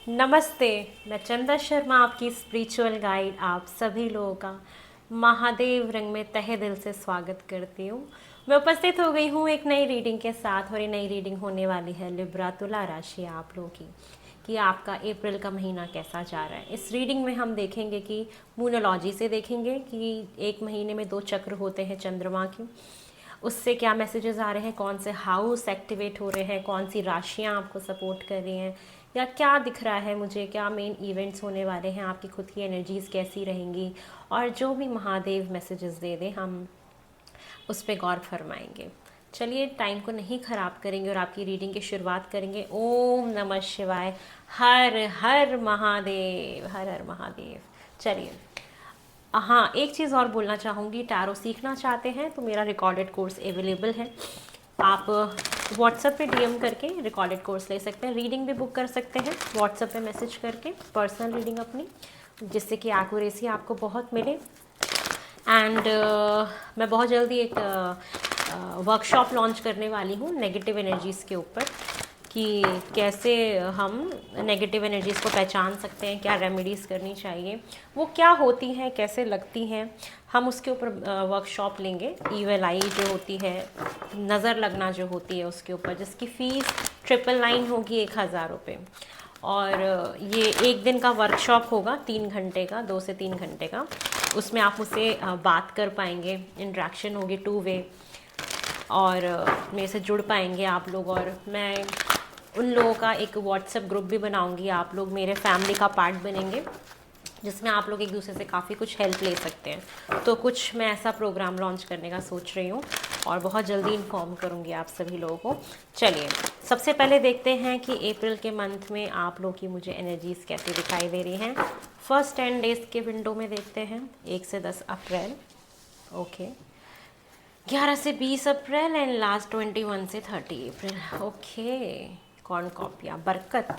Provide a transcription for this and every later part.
नमस्ते। मैं चंदा शर्मा, आपकी स्पिरिचुअल गाइड, आप सभी लोगों का महादेव रंग में तहे दिल से स्वागत करती हूँ। मैं उपस्थित हो गई हूँ एक नई रीडिंग के साथ, और ये नई रीडिंग होने वाली है लिब्रा तुला राशि आप लोगों की, कि आपका अप्रैल का महीना कैसा जा रहा है। इस रीडिंग में हम देखेंगे कि मूनोलॉजी से देखेंगे कि एक महीने में 2 चक्र होते हैं चंद्रमा की, उससे क्या मैसेजेस आ रहे हैं, कौन से हाउस एक्टिवेट हो रहे हैं, कौन सी राशियां आपको सपोर्ट कर रही हैं, या क्या दिख रहा है मुझे, क्या मेन इवेंट्स होने वाले हैं, आपकी खुद की एनर्जीज़ कैसी रहेंगी, और जो भी महादेव मैसेजेस दे दें हम उस पर गौर फरमाएंगे। चलिए, टाइम को नहीं ख़राब करेंगे और आपकी रीडिंग की शुरुआत करेंगे। ओम नमः शिवाय, हर हर महादेव, हर हर महादेव। चलिए, हाँ, एक चीज़ और बोलना चाहूँगी, टैरो सीखना चाहते हैं तो मेरा रिकॉर्डेड कोर्स अवेलेबल है। आप व्हाट्सएप पे डीएम करके रिकॉर्डेड कोर्स ले सकते हैं, रीडिंग भी बुक कर सकते हैं व्हाट्सएप पे मैसेज करके, पर्सनल रीडिंग अपनी, जिससे कि एक्यूरेसी आपको बहुत मिले। एंड मैं बहुत जल्दी एक वर्कशॉप लॉन्च करने वाली हूँ नेगेटिव एनर्जीज़ के ऊपर, कि कैसे हम नेगेटिव एनर्जीज़ को पहचान सकते हैं, क्या रेमेडीज़ करनी चाहिए, वो क्या होती हैं, कैसे लगती हैं, हम उसके ऊपर वर्कशॉप लेंगे। ईवल आई जो होती है, नज़र लगना जो होती है, उसके ऊपर, जिसकी फ़ीस 999 होगी, 1000 रुपये। और ये एक दिन का वर्कशॉप होगा, 3 घंटे का, 2 से 3 घंटे का। उसमें आप मुझसे बात कर पाएंगे, इंटरेक्शन होगी 2 वे, और मेरे से जुड़ पाएंगे आप लोग। और मैं उन लोगों का एक व्हाट्सएप ग्रुप भी बनाऊंगी, आप लोग मेरे फैमिली का पार्ट बनेंगे, जिसमें आप लोग एक दूसरे से काफ़ी कुछ हेल्प ले सकते हैं। तो कुछ मैं ऐसा प्रोग्राम लॉन्च करने का सोच रही हूँ, और बहुत जल्दी इन्फॉर्म करूँगी आप सभी लोगों को। चलिए, सबसे पहले देखते हैं कि अप्रैल के मंथ में आप लोग की मुझे एनर्जीज़ कैसी दिखाई दे रही हैं। फर्स्ट 10 डेज़ के विंडो में देखते हैं, 1 से 10 अप्रैल, ओके, 11 से 20 अप्रैल, एंड लास्ट 21 से 30 अप्रैल, ओके। कौन कॉपियाँ, बरकत,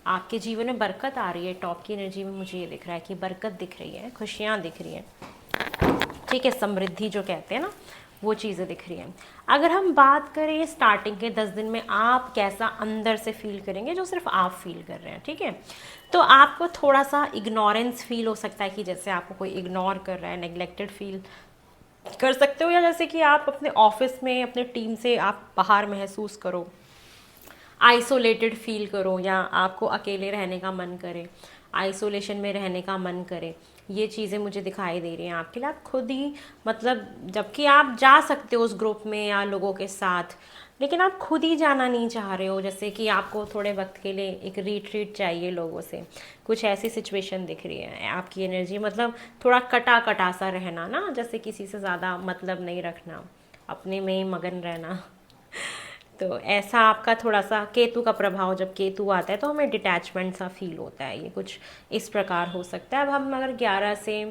आपके जीवन में बरकत आ रही है। टॉप की एनर्जी में मुझे ये दिख रहा है कि बरकत दिख रही है, खुशियाँ दिख रही हैं, ठीक है, समृद्धि जो कहते हैं ना, वो चीज़ें दिख रही हैं। अगर हम बात करें स्टार्टिंग के 10 दिन में आप कैसा अंदर से फील करेंगे, जो सिर्फ आप फील कर रहे हैं, ठीक है, तो आपको थोड़ा सा इग्नोरेंस फील हो सकता है, कि जैसे आपको कोई इग्नोर कर रहा है, नेग्लेक्टेड फील कर सकते हो, या जैसे कि आप अपने ऑफिस में अपने टीम से आप बाहर महसूस करो, आइसोलेटेड फील करो, या आपको अकेले रहने का मन करे, आइसोलेशन में रहने का मन करे। ये चीज़ें मुझे दिखाई दे रही हैं आपके लिए। आप खुद ही, मतलब, जबकि आप जा सकते हो उस ग्रुप में या लोगों के साथ, लेकिन आप खुद ही जाना नहीं चाह रहे हो, जैसे कि आपको थोड़े वक्त के लिए एक रिट्रीट चाहिए लोगों से, कुछ ऐसी सिचुएशन दिख रही है आपकी एनर्जी। मतलब थोड़ा कटा कटा सा रहना ना, जैसे किसी से ज़्यादा मतलब नहीं रखना, अपने में ही मगन रहना। तो ऐसा आपका थोड़ा सा, केतु का प्रभाव, जब केतु आता है तो हमें डिटैचमेंट सा फील होता है, ये कुछ इस प्रकार हो सकता है। अब हम अगर 11 से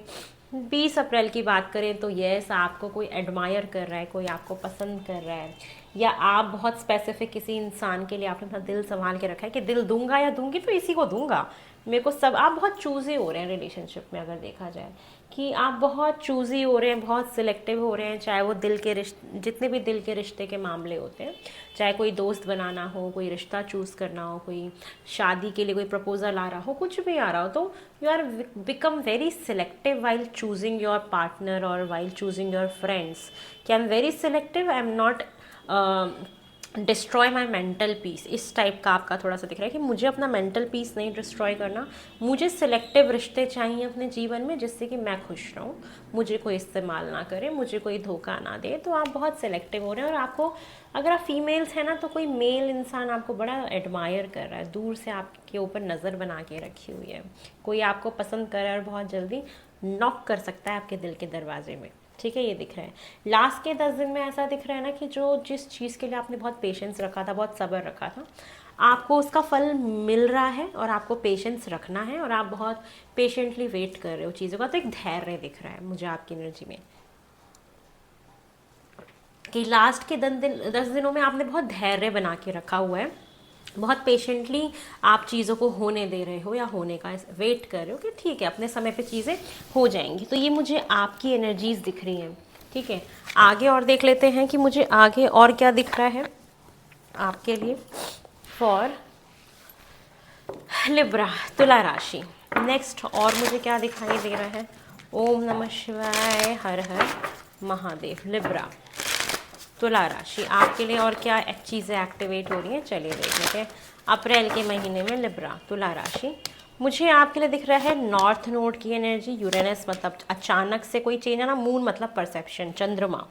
20 अप्रैल की बात करें, तो यस, आपको कोई एडमायर कर रहा है, कोई आपको पसंद कर रहा है, या आप बहुत स्पेसिफिक किसी इंसान के लिए आपने अपना दिल संभाल के रखा है कि दिल दूंगा या दूंगी तो इसी को दूंगा, मेरे को सब। आप बहुत चूज़ी हो रहे हैं रिलेशनशिप में, अगर देखा जाए कि आप बहुत चूज़ी हो रहे हैं, बहुत सिलेक्टिव हो रहे हैं, चाहे वो दिल के रिश्ते, जितने भी दिल के रिश्ते के मामले होते हैं, चाहे कोई दोस्त बनाना हो, कोई रिश्ता चूज़ करना हो, कोई शादी के लिए कोई प्रपोजल आ रहा हो, कुछ भी आ रहा हो, तो you are become very selective while choosing your partner और वाइल चूजिंग योर फ्रेंड्स, कि I am very selective, I am not destroy my mental peace. इस टाइप का आपका थोड़ा सा दिख रहा है कि मुझे अपना मेंटल पीस नहीं डिस्ट्रॉय करना, मुझे सिलेक्टिव रिश्ते चाहिए अपने जीवन में, जिससे कि मैं खुश रहूँ, मुझे कोई इस्तेमाल ना करे, मुझे कोई धोखा ना दे। तो आप बहुत सिलेक्टिव हो रहे हैं, और आपको, अगर आप फीमेल्स हैं ना, तो कोई मेल इंसान आपको बड़ा एडमायर कर रहा है, दूर से आपके ऊपर नज़र बना के रखी हुई है, कोई आपको पसंद कर रहा है और बहुत जल्दी नॉक कर सकता है आपके दिल के दरवाजे में, ठीक है, ये दिख रहा है। लास्ट के 10 दिन में ऐसा दिख रहा है ना, कि जो जिस चीज़ के लिए आपने बहुत पेशेंस रखा था, बहुत सब्र रखा था, आपको उसका फल मिल रहा है, और आपको पेशेंस रखना है, और आप बहुत पेशेंटली वेट कर रहे हो चीज़ों का। तो एक धैर्य दिख रहा है मुझे आपकी एनर्जी में, कि लास्ट के 10 दिनों में आपने बहुत धैर्य बना के रखा हुआ है, बहुत पेशेंटली आप चीज़ों को होने दे रहे हो, या होने का वेट कर रहे हो कि ठीक है, अपने समय पे चीज़ें हो जाएंगी। तो ये मुझे आपकी एनर्जीज दिख रही हैं, ठीक है। आगे और देख लेते हैं कि मुझे आगे और क्या दिख रहा है आपके लिए फॉर लिब्रा, तुला राशि। नेक्स्ट और मुझे क्या दिखाई दे रहा है? ओम नमः शिवाय, हर हर महादेव। लिब्रा, तुला राशि, आपके लिए और क्या चीज़ें एक्टिवेट हो रही हैं, चलिए देख लेते हैं। अप्रैल के महीने में लिब्रा, तुला राशि, मुझे आपके लिए दिख रहा है नॉर्थ नोड की एनर्जी, यूरेनस मतलब अचानक से कोई चेंज है ना, मून मतलब परसेप्शन, चंद्रमा।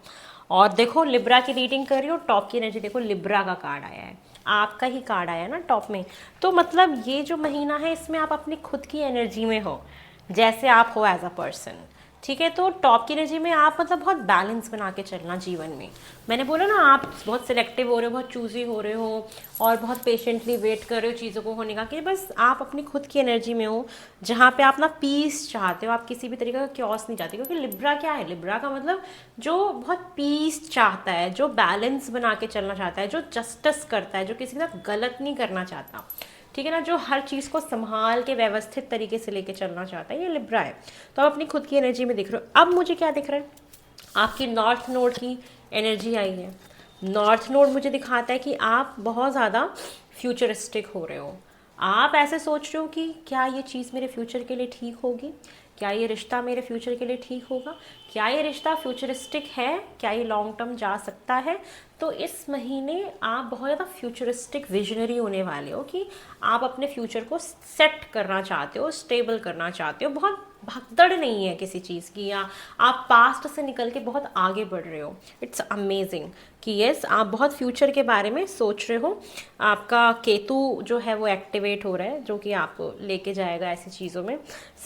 और देखो लिब्रा की रीडिंग कर रही हो, टॉप की एनर्जी देखो, लिब्रा का कार्ड आया है, आपका ही कार्ड आया है ना टॉप में। तो मतलब ये जो महीना है इसमें आप अपनी खुद की एनर्जी में हो, जैसे आप हो एज अ पर्सन, ठीक है। तो टॉप की एनर्जी में आप मतलब बहुत बैलेंस बना के चलना जीवन में। मैंने बोला ना, आप बहुत सिलेक्टिव हो रहे हो, बहुत चूजी हो रहे हो और बहुत पेशेंटली वेट कर रहे हो चीज़ों को होने का, कि बस आप अपनी खुद की एनर्जी में हो, जहाँ पे आप ना पीस चाहते हो, आप किसी भी तरीके का क्योस नहीं चाहते। क्योंकि लिब्रा क्या है? लिब्रा का मतलब जो बहुत पीस चाहता है, जो बैलेंस बना के चलना चाहता है, जो जस्टिस करता है, जो किसी के साथ गलत नहीं करना चाहता, ठीक है ना, जो हर चीज़ को संभाल के व्यवस्थित तरीके से लेके चलना चाहता है, ये लिब्रा है। तो आप अपनी खुद की एनर्जी में दिख रहे हो। अब मुझे क्या दिख रहा है? आपकी नॉर्थ नोड की एनर्जी आई है। नॉर्थ नोड मुझे दिखाता है कि आप बहुत ज़्यादा फ्यूचरिस्टिक हो रहे हो। आप ऐसे सोच रहे हो कि क्या ये चीज़ मेरे फ्यूचर के लिए ठीक होगी, क्या ये रिश्ता मेरे फ्यूचर के लिए ठीक होगा, क्या ये रिश्ता फ्यूचरिस्टिक है, क्या ये लॉन्ग टर्म जा सकता है। तो इस महीने आप बहुत ज़्यादा फ्यूचरिस्टिक विजनरी होने वाले हो, कि आप अपने फ्यूचर को सेट करना चाहते हो, स्टेबल करना चाहते हो। बहुत भगदड़ नहीं है किसी चीज़ की, या आप पास्ट से निकल के बहुत आगे बढ़ रहे हो। इट्स अमेजिंग कि यस, आप बहुत फ्यूचर के बारे में सोच रहे हो। आपका केतु जो है वो एक्टिवेट हो रहा है, जो कि आपको लेके जाएगा ऐसी चीज़ों में।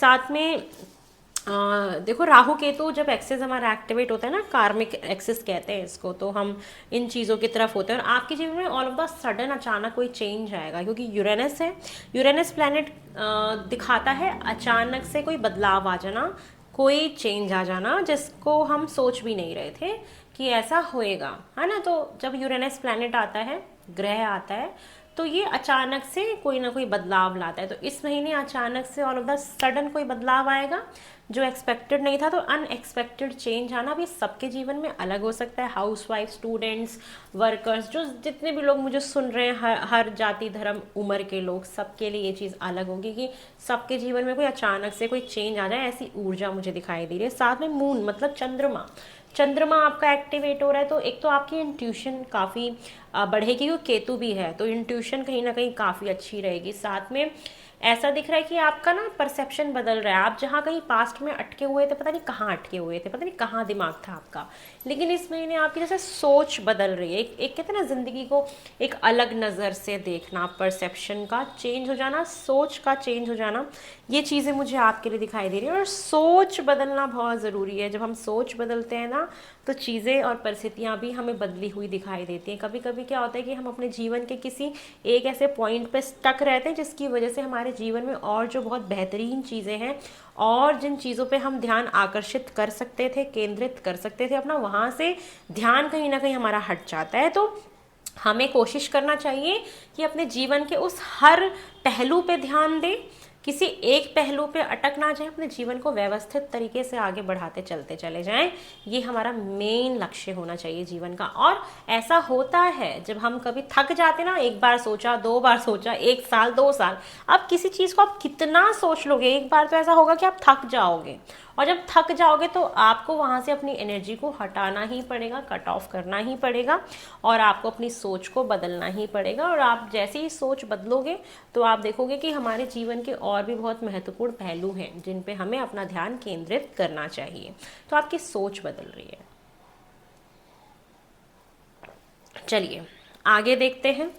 साथ में देखो, राहु केतु जब एक्सेस हमारा एक्टिवेट होता है ना, कार्मिक एक्सेस कहते हैं इसको, तो हम इन चीज़ों की तरफ होते हैं। और आपके जीवन में ऑल ऑफ द सडन अचानक कोई चेंज आएगा, क्योंकि यूरेनस है। यूरेनस प्लैनेट दिखाता है अचानक से कोई बदलाव आ जाना, कोई चेंज आ जाना, जिसको हम सोच भी नहीं रहे थे कि ऐसा होएगा, है ना। तो जब यूरेनस प्लैनेट आता है, ग्रह आता है, तो ये अचानक से कोई ना कोई बदलाव लाता है। तो इस महीने अचानक से ऑल ऑफ द सडन कोई बदलाव आएगा जो एक्सपेक्टेड नहीं था। तो अनएक्सपेक्टेड चेंज आना भी सबके जीवन में अलग हो सकता है। हाउसवाइफ, स्टूडेंट्स, वर्कर्स, जो जितने भी लोग मुझे सुन रहे हैं, हर जाति, धर्म, उम्र के लोग, सबके लिए ये चीज़ अलग होगी कि सबके जीवन में कोई अचानक से कोई चेंज आ जाए, ऐसी ऊर्जा मुझे दिखाई दे रही है। साथ में मून मतलब चंद्रमा, चंद्रमा आपका एक्टिवेट हो रहा है। तो एक तो आपकी इंट्यूशन काफ़ी बढ़ेगी, क्योंकि केतु भी है, तो इंट्यूशन कहीं ना कहीं काफ़ी अच्छी रहेगी। साथ में ऐसा दिख रहा है कि आपका ना परसेप्शन बदल रहा है। आप जहाँ कहीं पास्ट में अटके हुए थे, पता नहीं कहाँ अटके हुए थे, पता नहीं कहाँ दिमाग था आपका, लेकिन इस महीने आपकी जैसे सोच बदल रही है। एक कहते हैं ना, ज़िंदगी को एक अलग नज़र से देखना, परसेप्शन का चेंज हो जाना, सोच का चेंज हो जाना, ये चीज़ें मुझे आपके लिए दिखाई दे रही है। और सोच बदलना बहुत ज़रूरी है। जब हम सोच बदलते हैं ना, तो चीज़ें और परिस्थितियाँ भी हमें बदली हुई दिखाई देती हैं। कभी कभी क्या होता है कि हम अपने जीवन के किसी एक ऐसे पॉइंट पे स्टक रहते हैं, जिसकी वजह से हमारे जीवन में और जो बहुत बेहतरीन चीज़ें हैं, और जिन चीज़ों पे हम ध्यान आकर्षित कर सकते थे, केंद्रित कर सकते थे अपना, वहाँ से ध्यान कहीं ना कहीं हमारा हट जाता है। तो हमें कोशिश करना चाहिए कि अपने जीवन के उस हर पहलू पे ध्यान दें, किसी एक पहलू पे अटक ना जाए, अपने जीवन को व्यवस्थित तरीके से आगे बढ़ाते चलते चले जाएं। ये हमारा मेन लक्ष्य होना चाहिए जीवन का। और ऐसा होता है जब हम कभी थक जाते ना, एक बार सोचा, दो बार सोचा, एक साल, 2 साल, अब किसी चीज़ को आप कितना सोच लोगे, एक बार तो ऐसा होगा कि आप थक जाओगे। और जब थक जाओगे तो आपको वहाँ से अपनी एनर्जी को हटाना ही पड़ेगा, कट ऑफ करना ही पड़ेगा, और आपको अपनी सोच को बदलना ही पड़ेगा। और आप जैसे ही सोच बदलोगे तो आप देखोगे कि हमारे जीवन के और भी बहुत महत्वपूर्ण पहलू हैं जिन पे हमें अपना ध्यान केंद्रित करना चाहिए। तो आपकी सोच बदल रही है। चलिए आगे देखते हैं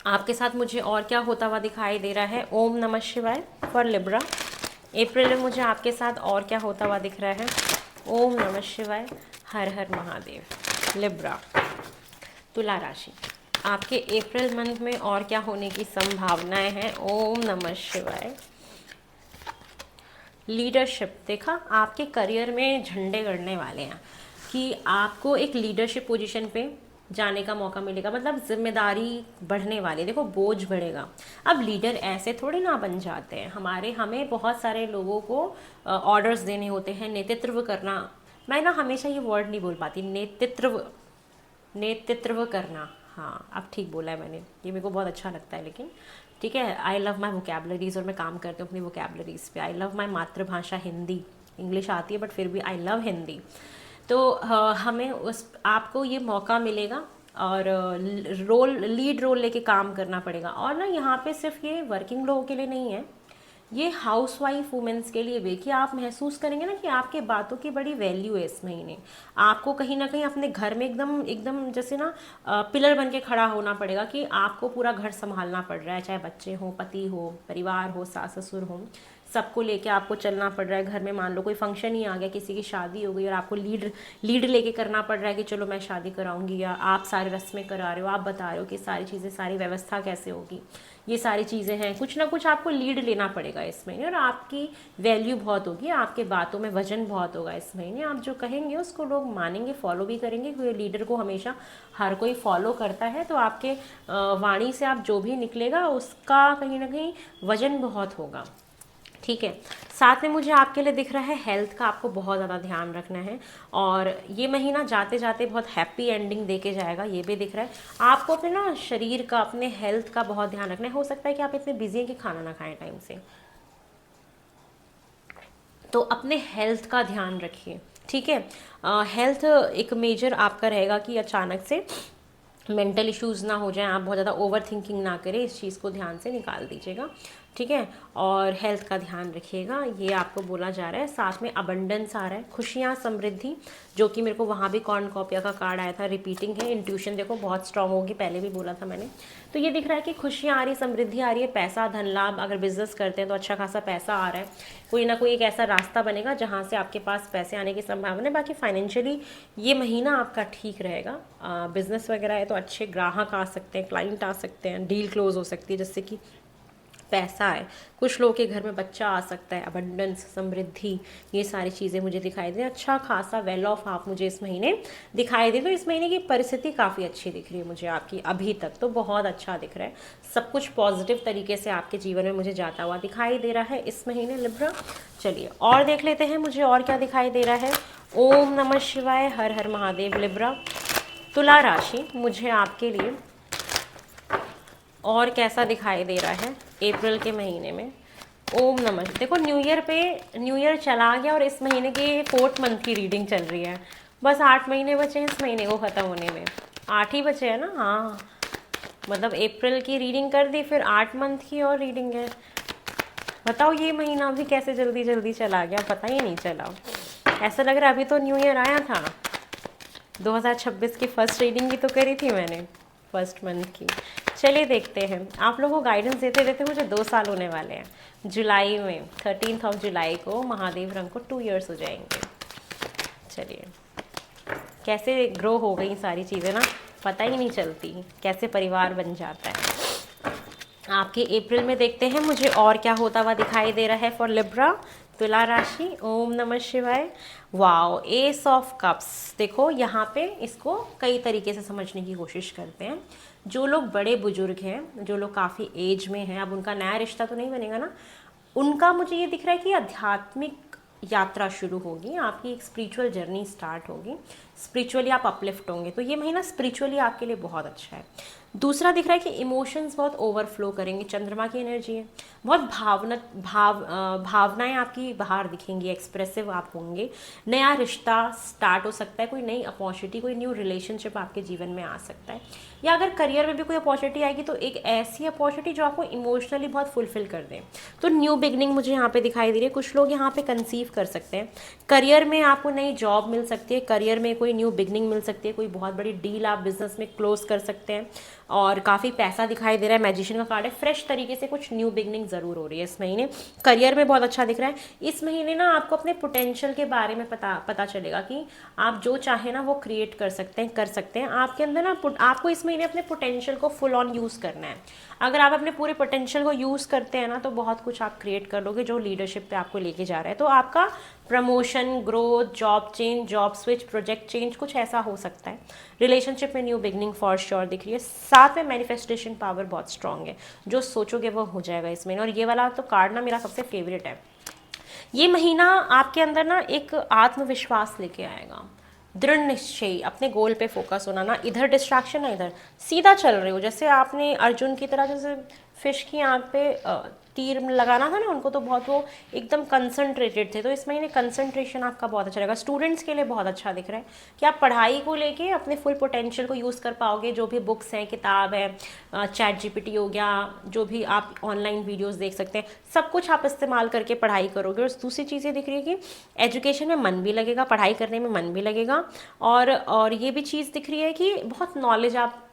आपके साथ मुझे और क्या होता हुआ दिखाई दे रहा है। ओम नमः शिवाय फॉर लिब्रा। अप्रैल में मुझे आपके साथ और क्या होता हुआ दिख रहा है। ओम नमः शिवाय, हर हर महादेव। लिब्रा, तुला राशि, आपके अप्रैल मंथ में और क्या होने की संभावनाएं हैं। ओम नमः शिवाय। लीडरशिप, देखा आपके करियर में झंडे गड़ने वाले हैं कि आपको एक लीडरशिप पोजीशन पे जाने का मौका मिलेगा, मतलब जिम्मेदारी बढ़ने वाली है। देखो बोझ बढ़ेगा। अब लीडर ऐसे थोड़ी ना बन जाते हैं, हमें बहुत सारे लोगों को ऑर्डर्स देने होते हैं, नेतृत्व करना। मैं ना हमेशा ये वर्ड नहीं बोल पाती, नेतृत्व करना। हाँ अब ठीक बोला है मैंने, ये मेरे को बहुत अच्छा लगता है। लेकिन ठीक है, आई लव माई वोकेबलरीज, और मैं काम करती हूँ अपनी वोकेबलरीज पे। आई लव माई मातृभाषा हिंदी, इंग्लिश आती है बट फिर भी आई लव हिंदी। तो हमें उस आपको ये मौका मिलेगा और लीड रोल लेके काम करना पड़ेगा। और ना यहाँ पे सिर्फ ये वर्किंग लोगों के लिए नहीं है, ये हाउस वाइफ वुमेन्स के लिए भी, कि आप महसूस करेंगे ना कि आपके बातों की बड़ी वैल्यू है इस महीने। आपको कहीं ना कहीं अपने घर में एकदम एकदम जैसे ना पिलर बन के खड़ा होना पड़ेगा कि आपको पूरा घर संभालना पड़ रहा है, चाहे बच्चे हो, पति हो, परिवार हो, सास ससुर हो, सबको लेके आपको चलना पड़ रहा है। घर में मान लो कोई फंक्शन ही आ गया, किसी की शादी हो गई और आपको लीड लेके करना पड़ रहा है कि चलो मैं शादी कराऊंगी, या आप सारे रस्में करा रहे हो, आप बता रहे हो कि सारी चीज़ें, सारी व्यवस्था कैसे होगी, ये सारी चीज़ें हैं। कुछ ना कुछ आपको लीड लेना पड़ेगा इस महीने, और आपकी वैल्यू बहुत होगी, आपके बातों में वजन बहुत होगा इस महीने। आप जो कहेंगे उसको लोग मानेंगे, फॉलो भी करेंगे, क्योंकि लीडर को हमेशा हर कोई फॉलो करता है। तो आपके वाणी से आप जो भी निकलेगा उसका कहीं ना कहीं वजन बहुत होगा। ठीक है, साथ में मुझे आपके लिए दिख रहा है हेल्थ का आपको बहुत ज़्यादा ध्यान रखना है, और ये महीना जाते जाते बहुत हैप्पी एंडिंग देके जाएगा, ये भी दिख रहा है। आपको अपने ना शरीर का, अपने हेल्थ का बहुत ध्यान रखना है। हो सकता है कि आप इतने बिजी हैं कि खाना ना खाएं टाइम से, तो अपने हेल्थ का ध्यान रखिए। ठीक है, हेल्थ एक मेजर आपका रहेगा कि अचानक से मेंटल इश्यूज़ ना हो जाएं, आप बहुत ज़्यादा ओवर थिंकिंग ना करें, इस चीज़ को ध्यान से निकाल दीजिएगा। ठीक है, और हेल्थ का ध्यान रखिएगा, ये आपको बोला जा रहा है। साथ में अबंडेंस आ रहा है, खुशियाँ, समृद्धि, जो कि मेरे को वहाँ भी कॉर्नकॉपिया का कार्ड आया था, रिपीटिंग है। इंट्यूशन देखो बहुत स्ट्रांग होगी, पहले भी बोला था मैंने। तो ये दिख रहा है कि खुशियाँ आ रही, समृद्धि आ रही है, पैसा, धन लाभ, अगर बिजनेस करते हैं तो अच्छा खासा पैसा आ रहा है, कोई ना कोई एक ऐसा रास्ता बनेगा जहाँ से आपके पास पैसे आने की संभावना है। बाकी फाइनेंशियली ये महीना आपका ठीक रहेगा। बिजनेस वगैरह है तो अच्छे ग्राहक आ सकते हैं, क्लाइंट आ सकते हैं, डील क्लोज हो सकती है जिससे कि पैसा है। कुछ लोगों के घर में बच्चा आ सकता है, अबंडेंस, समृद्धि, ये सारी चीज़ें मुझे दिखाई दे। अच्छा खासा वेल ऑफ आप मुझे इस महीने दिखाई दे। तो इस महीने की परिस्थिति काफ़ी अच्छी दिख रही है मुझे आपकी, अभी तक तो बहुत अच्छा दिख रहा है। सब कुछ पॉजिटिव तरीके से आपके जीवन में मुझे जाता हुआ दिखाई दे रहा है इस महीने लिब्रा। चलिए और देख लेते हैं मुझे और क्या दिखाई दे रहा है। ओम नमः शिवाय, हर हर महादेव। लिब्रा, तुला राशि, मुझे आपके लिए और कैसा दिखाई दे रहा है अप्रैल के महीने में। ओम नमः, देखो न्यू ईयर चला गया और इस महीने की 4th मंथ की रीडिंग चल रही है। बस 8 महीने बचे हैं इस महीने को ख़त्म होने में, 8 ही बचे हैं ना। हाँ, मतलब अप्रैल की रीडिंग कर दी, फिर 8 मंथ की और रीडिंग है। बताओ ये महीना भी कैसे जल्दी जल्दी चला गया, पता ही नहीं चला। ऐसा लग रहा है अभी तो न्यू ईयर आया था। 2026 की फर्स्ट रीडिंग भी तो करी थी मैंने, 1st मंथ की। चलिए देखते हैं, आप लोगों को गाइडेंस देते देते मुझे 2 साल होने वाले हैं। जुलाई में 13 जुलाई को महादेव रंग को 2 इयर्स हो जाएंगे। चलिए कैसे ग्रो हो गई सारी चीज़ें ना, पता ही नहीं चलती कैसे परिवार बन जाता है। आपके अप्रैल में देखते हैं मुझे और क्या होता हुआ दिखाई दे रहा है फॉर लिब्रा, तुला राशि। ओम नमः शिवाय। वाओ, एस ऑफ कप्स, देखो यहाँ पे इसको कई तरीके से समझने की कोशिश करते हैं। जो लोग बड़े बुजुर्ग हैं, जो लोग काफ़ी एज में हैं, अब उनका नया रिश्ता तो नहीं बनेगा ना, उनका मुझे ये दिख रहा है कि आध्यात्मिक यात्रा शुरू होगी, आपकी एक स्पिरिचुअल जर्नी स्टार्ट होगी, स्पिरिचुअली आप अपलिफ्ट होंगे। तो ये महीना स्पिरिचुअली आपके लिए बहुत अच्छा है। दूसरा दिख रहा है कि इमोशंस बहुत ओवरफ्लो करेंगे, चंद्रमा की एनर्जी है, बहुत भावनाएं आपकी बाहर दिखेंगी, एक्सप्रेसिव आप होंगे। नया रिश्ता स्टार्ट हो सकता है, कोई नई अपॉर्चुनिटी, कोई न्यू रिलेशनशिप आपके जीवन में आ सकता है, या अगर करियर में भी कोई अपॉर्चुनिटी आएगी तो एक ऐसी अपॉर्चुनिटी जो आपको इमोशनली बहुत फुलफिल कर दे। तो न्यू बिगनिंग मुझे यहाँ पे दिखाई दे रही है। कुछ लोग यहाँ पे कंसीव कर सकते हैं, करियर में आपको नई जॉब मिल सकती है, करियर में कोई न्यू बिगनिंग मिल सकती है, कोई बहुत बड़ी डील आप बिजनेस में क्लोज कर सकते हैं, और काफ़ी पैसा दिखाई दे रहा है। मैजिशियन का कार्ड है, फ्रेश तरीके से कुछ न्यू बिगनिंग ज़रूर हो रही है इस महीने। करियर में बहुत अच्छा दिख रहा है इस महीने ना, आपको अपने पोटेंशियल के बारे में पता चलेगा कि आप जो चाहे ना वो क्रिएट कर सकते हैं आपके अंदर ना। आपको इस महीने अपने पोटेंशियल को फुल ऑन यूज़ करना है। अगर आप अपने पूरे पोटेंशियल को यूज़ करते हैं ना तो बहुत कुछ आप क्रिएट कर लोगे जो लीडरशिप पे आपको लेके जा रहा है। तो आपका promotion, growth, job change, job switch, project change, कुछ ऐसा हो सकता है। रिलेशनशिप में न्यू बिगनिंग फॉर श्योर दिख रही है। साथ में मैनिफेस्टेशन पावर बहुत स्ट्रांग है, जो सोचोगे वो हो जाएगा इस महीने। और ये वाला तो कार्ड ना मेरा सबसे फेवरेट है। ये महीना आपके अंदर ना एक आत्मविश्वास लेके आएगा, दृढ़ निश्चय, अपने गोल पे फोकस होना, ना इधर डिस्ट्रैक्शन ना इधर, सीधा चल रहे हो। जैसे आपने अर्जुन की तरह जैसे फिश की आंख पे तीर लगाना था ना उनको, तो बहुत वो एकदम कंसंट्रेटेड थे। तो इस महीने कंसंट्रेशन आपका बहुत अच्छा रहेगा। स्टूडेंट्स के लिए बहुत अच्छा दिख रहा है कि आप पढ़ाई को लेके अपने फुल पोटेंशियल को यूज़ कर पाओगे। जो भी बुक्स हैं, किताब है, चैट जीपीटी हो गया, जो भी आप ऑनलाइन वीडियोस देख सकते हैं, सब कुछ आप इस्तेमाल करके पढ़ाई करोगे। और दूसरी चीज़ें दिख रही है कि एजुकेशन में मन भी लगेगा, पढ़ाई करने में मन भी लगेगा। और ये भी चीज़ दिख रही है कि बहुत नॉलेज आप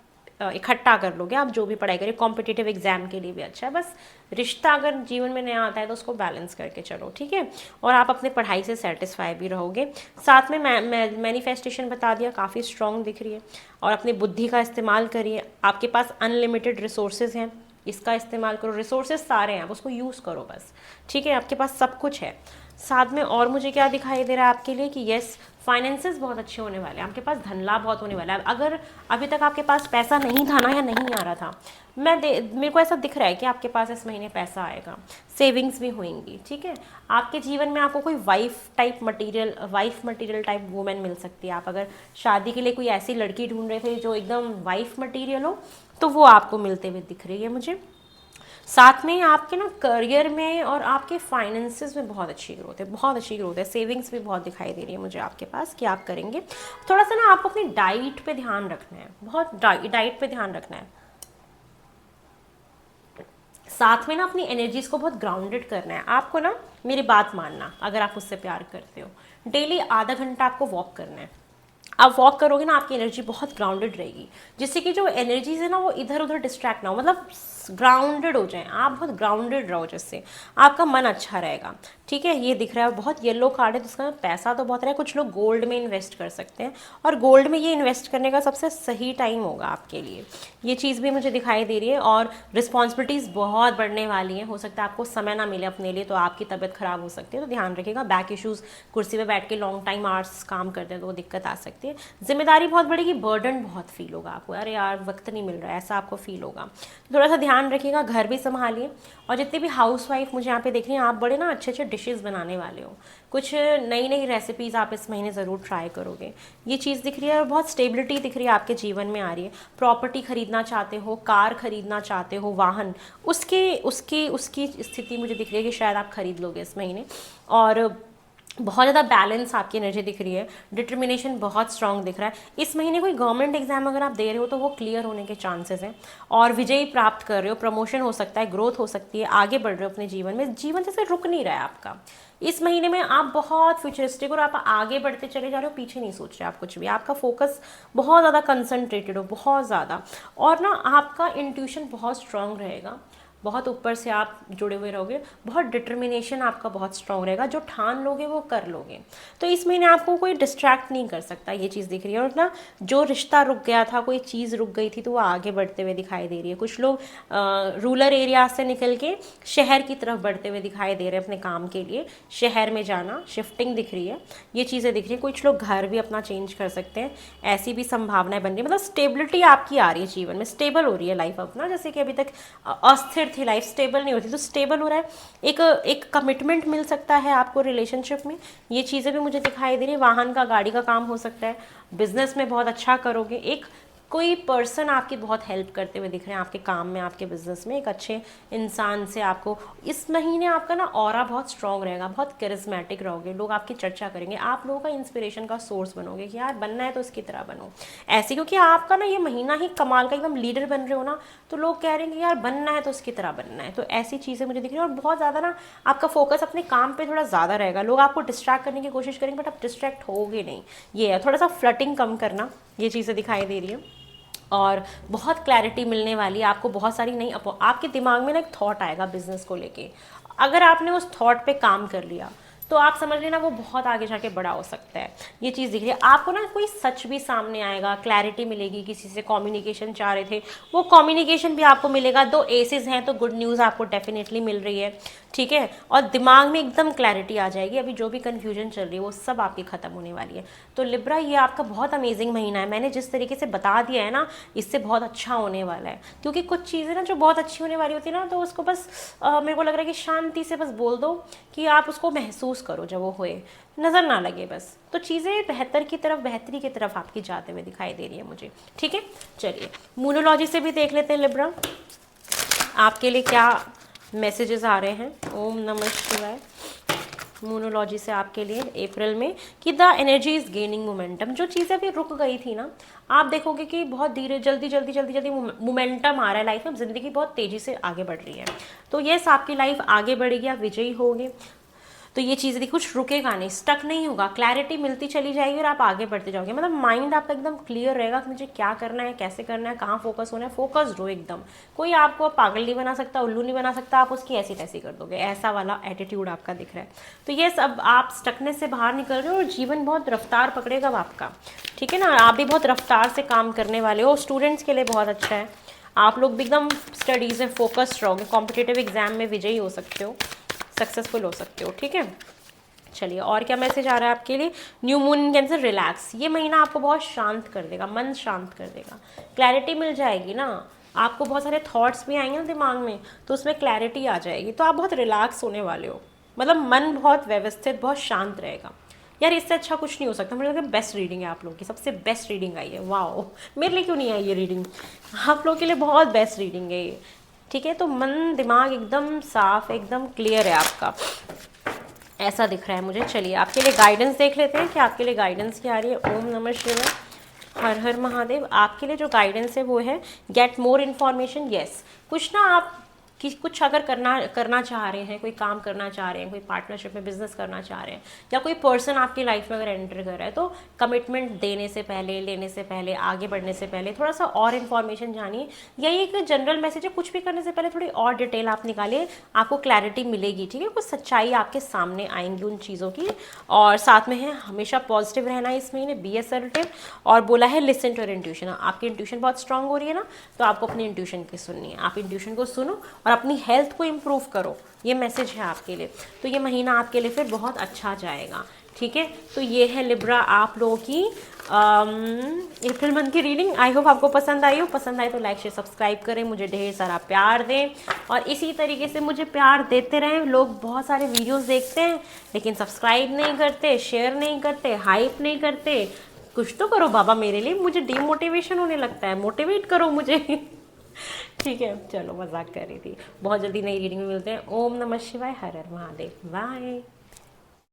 इकट्ठा कर लोगे। आप जो भी पढ़ाई करें कॉम्पिटिटिव एग्जाम के लिए भी अच्छा है। बस रिश्ता अगर जीवन में नया आता है तो उसको बैलेंस करके चलो, ठीक है। और आप अपने पढ़ाई से सेटिस्फाई भी रहोगे। साथ में मैनिफेस्टेशन बता दिया, काफ़ी स्ट्रॉन्ग दिख रही है। और अपनी बुद्धि का इस्तेमाल करिए। आपके पास अनलिमिटेड रिसोर्सेज हैं, इसका इस्तेमाल करो। रिसोर्सेज सारे हैं, आप उसको यूज़ करो बस, ठीक है। आपके पास सब कुछ है। साथ में और मुझे क्या दिखाई दे रहा है आपके लिए कि यस, फाइनेंसेस बहुत अच्छे होने वाले हैं। आपके पास धन लाभ बहुत होने वाला है। अगर अभी तक आपके पास पैसा नहीं था ना, या नहीं आ रहा था, मेरे को ऐसा दिख रहा है कि आपके पास इस महीने पैसा आएगा, सेविंग्स भी होंगी, ठीक है। आपके जीवन में आपको कोई वाइफ मटेरियल टाइप वुमेन मिल सकती है। आप अगर शादी के लिए कोई ऐसी लड़की ढूंढ रहे थे जो एकदम वाइफ मटेरियल हो, तो वो आपको मिलते हुए दिख रही है मुझे। साथ में आपके ना करियर में और आपके फाइनेंसेस में बहुत अच्छी ग्रोथ है, बहुत अच्छी ग्रोथ है। सेविंग्स भी बहुत दिखाई दे रही है मुझे आपके पास कि आप करेंगे। थोड़ा सा ना आपको अपनी डाइट पे ध्यान रखना है, बहुत डाइट पे ध्यान रखना है। साथ में ना अपनी एनर्जीज को बहुत ग्राउंडेड करना है आपको ना। मेरी बात मानना, अगर आप मुझसे प्यार करते हो, डेली आधा घंटा आपको वॉक करना है। आप वॉक करोगे ना, आपकी एनर्जी बहुत ग्राउंडेड रहेगी, जिससे कि जो एनर्जीज है ना वो इधर उधर डिस्ट्रैक्ट ना हो, मतलब ग्राउंडेड हो जाए। आप बहुत ग्राउंडेड रहो, जिससे आपका मन अच्छा रहेगा, ठीक है। ये दिख रहा है बहुत येलो कार्ड है, जिसका पैसा तो बहुत रहा है। कुछ लोग गोल्ड में इन्वेस्ट कर सकते हैं, और गोल्ड में ये इन्वेस्ट करने का सबसे सही टाइम होगा आपके लिए। ये चीज़ भी मुझे दिखाई दे रही है। और रिस्पॉन्सिबिलिटीज़ बहुत बढ़ने वाली हैं। हो सकता है आपको समय ना मिले अपने लिए, तो आपकी तबीयत खराब हो सकती है, तो ध्यान रखिएगा। बैक इश्यूज़, कुर्सी पे बैठ के लॉन्ग टाइम आवर्स काम करते हैं तो वो दिक्कत आ सकती है। जिम्मेदारी बहुत बढ़ेगी, बर्डन बहुत फील होगा आपको, अरे यार वक्त नहीं मिल रहा है, ऐसा आपको फील होगा। थोड़ा सा ध्यान रखिएगा, घर भी संभालिए। और जितने भी हाउस वाइफ मुझे यहाँ पे देख रही हैं, आप बड़े ना अच्छे अच्छे डिशेस बनाने वाले हो। कुछ नई नई रेसिपीज़ आप इस महीने ज़रूर ट्राई करोगे, ये चीज़ दिख रही है। और बहुत स्टेबिलिटी दिख रही है आपके जीवन में आ रही है। प्रॉपर्टी खरीदना चाहते हो, कार खरीदना चाहते हो, वाहन, उसकी स्थिति मुझे दिख रही है कि शायद आप खरीद लोगे इस महीने। और बहुत ज़्यादा बैलेंस आपकी एनर्जी दिख रही है। डिटर्मिनेशन बहुत स्ट्रांग दिख रहा है। इस महीने कोई गवर्नमेंट एग्जाम अगर आप दे रहे हो तो वो क्लियर होने के चांसेस हैं, और विजयी प्राप्त कर रहे हो, प्रमोशन हो सकता है, ग्रोथ हो सकती है, आगे बढ़ रहे हो अपने जीवन में। जीवन जैसे रुक नहीं रहा है आपका इस महीने में। आप बहुत फ्यूचरिस्टिक और आप आगे बढ़ते चले जा रहे हो, पीछे नहीं सोच रहे आप कुछ भी। आपका फोकस बहुत ज़्यादा कंसंट्रेटेड हो, बहुत ज़्यादा। और ना आपका इंट्यूशन बहुत स्ट्रांग रहेगा, बहुत ऊपर से आप जुड़े हुए रहोगे। बहुत डिटर्मिनेशन आपका बहुत स्ट्रांग रहेगा, जो ठान लोगे वो कर लोगे। तो इस महीने आपको कोई डिस्ट्रैक्ट नहीं कर सकता, ये चीज़ दिख रही है। और ना जो रिश्ता रुक गया था, कोई चीज़ रुक गई थी, तो वो आगे बढ़ते हुए दिखाई दे रही है। कुछ लोग रूरल एरिया से निकल के शहर की तरफ बढ़ते हुए दिखाई दे रहे हैं अपने काम के लिए। शहर में जाना, शिफ्टिंग दिख रही है, ये चीज़ें दिख रही है। कुछ लोग घर भी अपना चेंज कर सकते हैं, ऐसी भी संभावनाएं बन रही है। मतलब स्टेबिलिटी आपकी आ रही है, जीवन में स्टेबल हो रही है लाइफ अपना। जैसे कि अभी तक अस्थिर थी लाइफ, स्टेबल नहीं होती, तो स्टेबल हो रहा है। एक कमिटमेंट मिल सकता है आपको रिलेशनशिप में, ये चीज़ें भी मुझे दिखाई दे रही है। वाहन का, गाड़ी का काम हो सकता है। बिजनेस में बहुत अच्छा करोगे। एक कोई पर्सन आपकी बहुत हेल्प करते हुए दिख रहे हैं आपके काम में, आपके बिजनेस में। एक अच्छे इंसान से आपको इस महीने आपका ना ऑरा बहुत स्ट्रांग रहेगा, बहुत करिस्मेटिक रहोगे। लोग आपकी चर्चा करेंगे, आप लोगों का इंस्पिरेशन का सोर्स बनोगे कि यार बनना है तो इसकी तरह बनो ऐसे। क्योंकि आपका ना ये महीना ही कमाल का, एकदम लीडर बन रहे हो ना, तो लोग कह रहे हैं कि यार बनना है तो इसकी तरह बनना है। तो ऐसी चीज़ें मुझे दिख रही है। और बहुत ज़्यादा ना आपका फोकस अपने काम पर थोड़ा ज़्यादा रहेगा। लोग आपको डिस्ट्रैक्ट करने की कोशिश करेंगे, बट आप डिस्ट्रैक्ट होगे नहीं। ये है, थोड़ा सा फ्लटिंग कम करना, ये चीज़ें दिखाई दे रही है। और बहुत क्लैरिटी मिलने वाली है आपको। बहुत सारी नई आपके दिमाग में ना एक थॉट आएगा बिजनेस को लेके। अगर आपने उस थॉट पे काम कर लिया तो आप समझ लेना वो बहुत आगे जाके बड़ा हो सकता है। ये चीज़ दिख रही है आपको ना। कोई सच भी सामने आएगा, क्लैरिटी मिलेगी। किसी से कम्युनिकेशन चाह रहे थे, वो कम्युनिकेशन भी आपको मिलेगा। 2 एसेस हैं तो गुड न्यूज़ आपको डेफिनेटली मिल रही है, ठीक है। और दिमाग में एकदम क्लैरिटी आ जाएगी। अभी जो भी कन्फ्यूजन चल रही है वो सब आपकी खत्म होने वाली है। तो लिब्रा, ये आपका बहुत अमेजिंग महीना है। मैंने जिस तरीके से बता दिया है ना, इससे बहुत अच्छा होने वाला है। क्योंकि कुछ चीज़ें ना जो बहुत अच्छी होने वाली होती है ना, तो उसको बस मेरे को लग रहा है कि शांति से बस बोल दो कि आप उसको महसूस करो, जब वो होए नज़र ना लगे बस। तो चीज़ें बेहतर की तरफ, बेहतरी की तरफ आपकी जाते हुए दिखाई दे रही है मुझे, ठीक है। चलिए मूनोलॉजी से भी देख लेते हैं लिब्रा। आपके लिए क्या मैसेजेस आ रहे हैं। ओम नमः शिवाय। मोनोलॉजी से आपके लिए अप्रैल में कि the energy is gaining momentum. जो चीज़ें अभी रुक गई थी ना, आप देखोगे कि बहुत धीरे जल्दी जल्दी जल्दी जल्दी मोमेंटम आ रहा है लाइफ में, ज़िंदगी बहुत तेज़ी से आगे बढ़ रही है। तो यस, आपकी लाइफ आगे बढ़ेगी, आप विजयी होंगे। तो ये चीज़ देखिए, कुछ रुकेगा नहीं, स्टक नहीं होगा, क्लैरिटी मिलती चली जाएगी और आप आगे बढ़ते जाओगे। मतलब माइंड आपका एकदम क्लियर रहेगा कि मुझे क्या करना है, कैसे करना है, कहाँ फोकस होना है। फोकस्ड हो एकदम, कोई आपको पागल नहीं बना सकता, उल्लू नहीं बना सकता, आप उसकी ऐसी तैसी कर दोगे, ऐसा वाला एटीट्यूड आपका दिख रहा है। तो ये सब आप स्टकनेस से बाहर निकल रहे हो और जीवन बहुत रफ्तार पकड़ेगा अब आपका, ठीक है ना। आप भी बहुत रफ्तार से काम करने वाले हो। स्टूडेंट्स के लिए बहुत अच्छा है, आप लोग भी एकदम स्टडीज़ में फोकस्ड रहोगे, कॉम्पिटिटिव एग्जाम में विजयी हो सकते हो, सक्सेसफुल हो सकते हो, ठीक है। चलिए, और क्या मैसेज आ रहा है आपके लिए। New moon in cancer, relax. ये महीना आपको बहुत शांत कर देगा, मन शांत कर देगा, क्लैरिटी मिल जाएगी ना। आपको बहुत सारे थॉट्स भी आएंगे ना दिमाग में, तो उसमें क्लैरिटी आ जाएगी, तो आप बहुत रिलैक्स होने वाले हो। मतलब मन बहुत व्यवस्थित, बहुत शांत रहेगा। यार इससे अच्छा कुछ नहीं हो सकता। मुझे लगता है बेस्ट रीडिंग है आप लोग की, सबसे बेस्ट रीडिंग आई है। वाह, मेरे लिए क्यों नहीं आई ये रीडिंग, आप लोग के लिए बहुत बेस्ट रीडिंग है ये, ठीक है। तो मन दिमाग एकदम साफ, एकदम क्लियर है आपका, ऐसा दिख रहा है मुझे। चलिए, आपके लिए गाइडेंस देख लेते हैं कि आपके लिए गाइडेंस क्या आ रही है। ओम नमः शिवाय, हर हर महादेव। आपके लिए जो गाइडेंस है वो है गेट मोर इन्फॉर्मेशन। यस, कुछ ना आप कि कुछ अगर करना चाह रहे हैं, कोई काम करना चाह रहे हैं, कोई पार्टनरशिप में बिजनेस करना चाह रहे हैं, या कोई पर्सन आपकी लाइफ में अगर एंटर कर रहा है, तो कमिटमेंट देने से पहले, लेने से पहले, आगे बढ़ने से पहले थोड़ा सा और इन्फॉर्मेशन जानिए। यही एक जनरल मैसेज है, कुछ भी करने से पहले थोड़ी और डिटेल आप निकालिए, आपको क्लैरिटी मिलेगी, ठीक है। कुछ सच्चाई आपके सामने आएंगी उन चीज़ों की। और साथ में है हमेशा पॉजिटिव रहना है इस महीने, बी असर्टिव। और बोला है लिसन टू योर इंट्यूशन। आपकी इंट्यूशन बहुत स्ट्रांग हो रही है ना, तो आपको अपनी इंट्यूशन की सुननी है। आप इंट्यूशन को सुनो और अपनी हेल्थ को इम्प्रूव करो, ये मैसेज है आपके लिए। तो ये महीना आपके लिए फिर बहुत अच्छा जाएगा, ठीक है। तो ये है लिब्रा आप लोगों की अप्रैल मंथ की रीडिंग। आई होप आपको पसंद आई हो। पसंद आई तो लाइक शेयर सब्सक्राइब करें, मुझे ढेर सारा प्यार दें और इसी तरीके से मुझे प्यार देते रहें। लोग बहुत सारे वीडियोस देखते हैं लेकिन सब्सक्राइब नहीं करते, शेयर नहीं करते, हाइप नहीं करते। कुछ तो करो बाबा मेरे लिए, मुझे डीमोटिवेशन होने लगता है, मोटिवेट करो मुझे। ठीक है, चलो मजाक कर रही थी। बहुत जल्दी नई रीडिंग में मिलते हैं। ओम नमः शिवाय, हर हर महादेव, बाय।